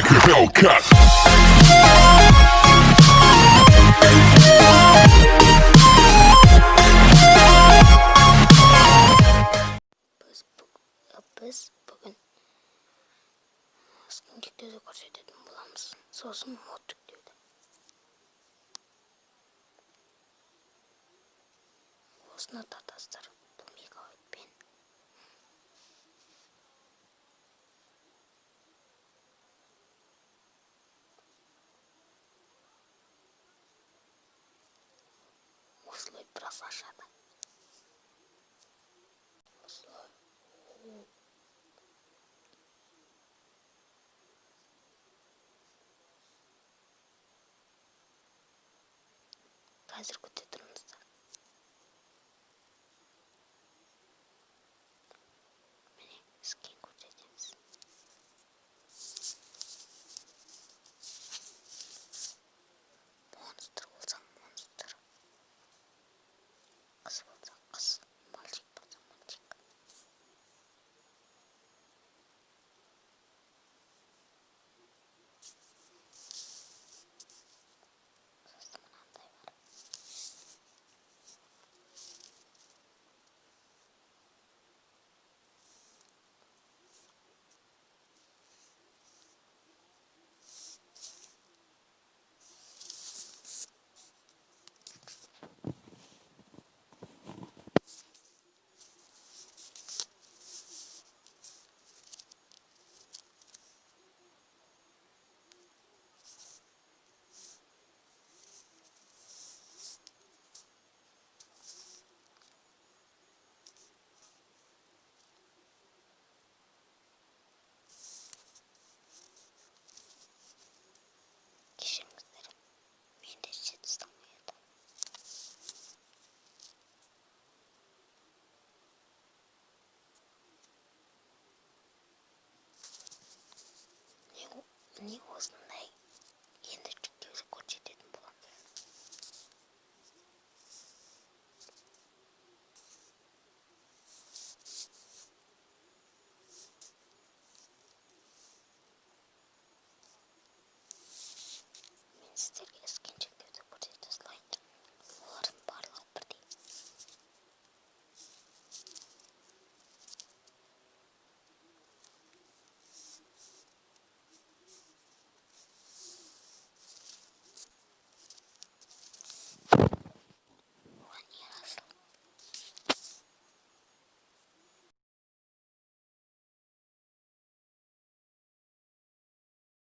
like a Hellcat. Biz bugün skincikleri көрсететін боламыз. Сосын мод жүктеуді. Осыны тартасыздар. Бұл мегабайтпен. Осылай біраз ашады. Осылай. Қазір күте тұрмыздар. Міне скин көрсетеміз. Монстр болсаң монстр. Қыз болсаң қыз. Мальчик болсаң мальчик. Сосын мынандай бар. Кешіріңіздер. Менде жетістігім еді. Міне осындай енді жүктеуді көрсететін боламыз. Мен сіздерге